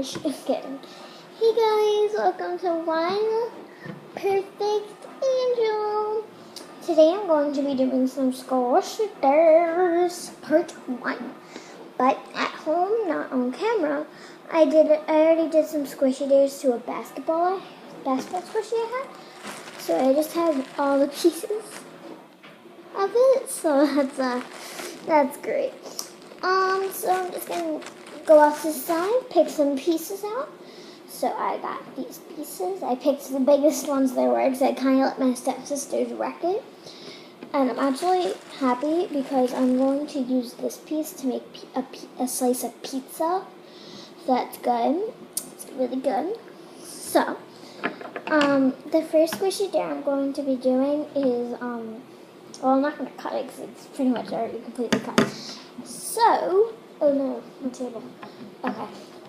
gosh, again. Hey guys, welcome to One Perfect Angel. Today I'm going to be doing some Squishy Bears Part 1. But at home, not on camera, I already did some Squishy Dares to a basketball squishy I had. So I just had all the pieces of it. So that's great. So I'm just gonna go off to the side, pick some pieces out. So I got these pieces. I picked the biggest ones there were because I kind of let my stepsisters wreck it. And I'm actually happy because I'm going to use this piece to make a slice of pizza. So that's good. It's really good. So, the first squishy dare I'm going to be doing is, well, I'm not going to cut it because it's pretty much already completely cut. So, oh no, my table. Okay.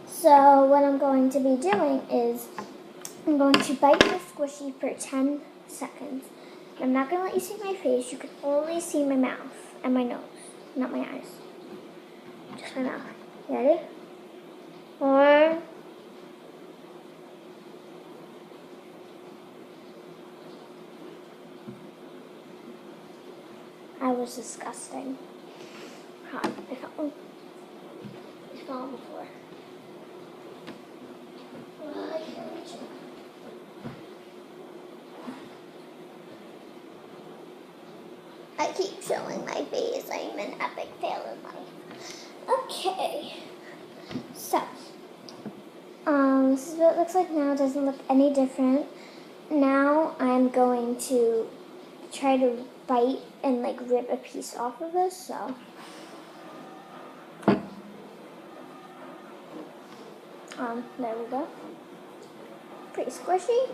So what I'm going to be doing is I'm going to bite the squishy for 10 seconds. I'm not going to let you see my face. You can only see my mouth and my nose, not my eyes. Just my mouth. You ready? 4. I was disgusting. Hot. I fell on the floor. I can't reach it. I keep showing my face. I'm an epic fail in life. Okay. So, this is what it looks like now. It doesn't look any different. Now I'm going to try to bite and like rip a piece off of this. So, there we go. Pretty squishy.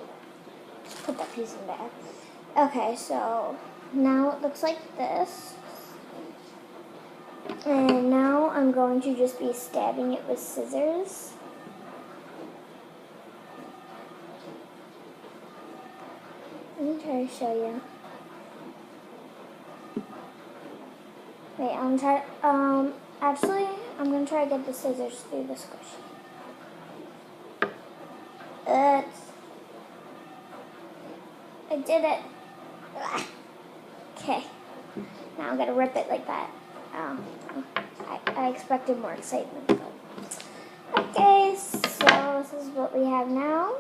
Just put that piece in there. Okay, so now it looks like this. And now I'm going to just be stabbing it with scissors. Let me try to show you. Wait, actually, I'm going to try to get the scissors through the squishy. I did it. Okay. Now I'm going to rip it like that. I expected more excitement. But. Okay, so this is what we have now.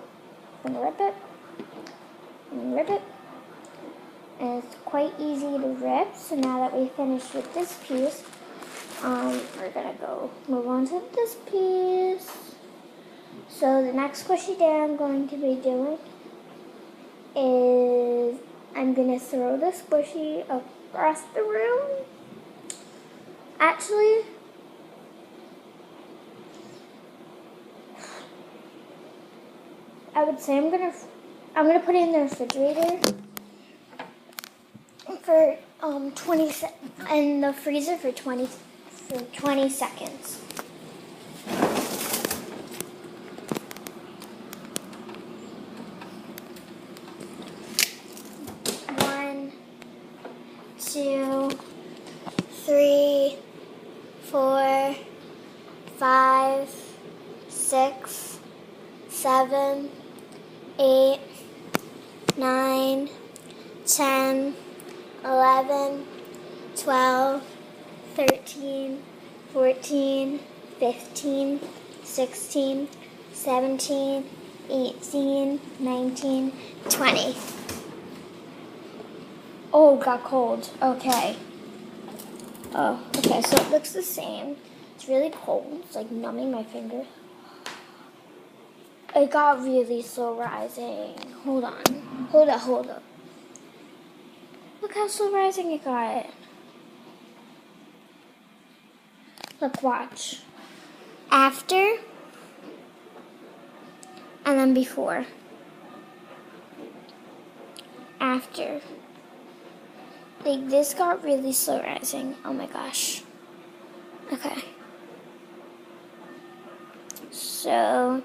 I'm going to rip it. And rip it. And it's quite easy to rip. So now that we finished with this piece, we're going to move on to this piece. So the next squishy dare I'm going to be doing is I'm going to throw the squishy across the room. Actually, I would say I'm gonna put it in the refrigerator for in the freezer for 20 seconds. One, 2, 3, 4, 5, 6, 7, 8, 9, 10, 11, 12, 13, 14, 15, 16, 17, 18, 19, 20. Oh, it got cold. Okay. Oh, okay, so it looks the same. It's really cold. It's like numbing my fingers. It got really slow rising. Hold on. Hold up. Look how slow rising it got. Look, watch. After, and then before. After. Like, this got really slow rising. Oh my gosh. Okay. So,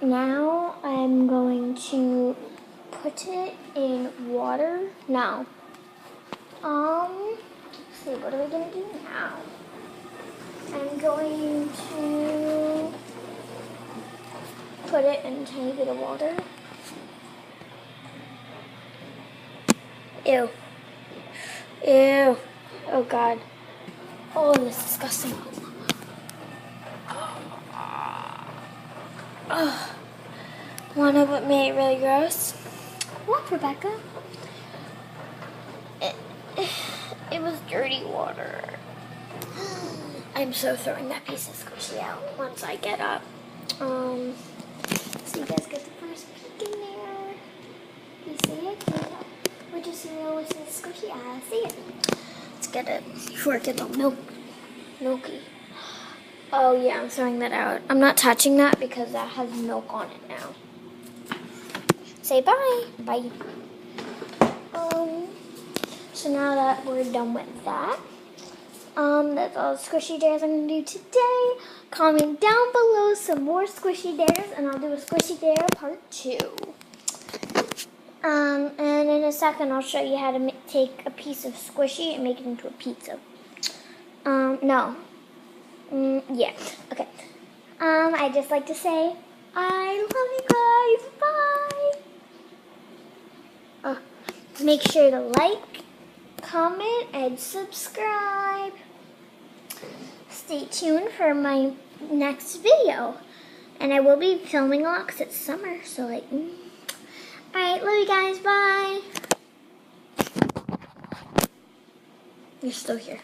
now I'm going to put it in water. Now, let's see, what are we going to do now? I'm going to put it in a tiny bit of water. Ew. Ew. Oh God. Oh, that's disgusting. Oh. Want to know what made it really gross? What, Rebecca? It was dirty water. I'm so throwing that piece of squishy out once I get up. So you guys get the first peek in there. You see it? Which is cereal with the squishy? I see it. Let's get it before it gets all milky. Oh yeah, I'm throwing that out. I'm not touching that because that has milk on it now. Say bye. Bye. So now that we're done with that, that's all the squishy dares I'm going to do today. Comment down below some more squishy dares, and I'll do a squishy dare part 2. And in a second, I'll show you how to take a piece of squishy and make it into a pizza. Yeah, okay. I'd just like to say, I love you guys. Bye. Make sure to like, comment, and subscribe. Stay tuned for my next video. And I will be filming a lot because it's summer, so like, Alright, love you guys, bye. You're still here.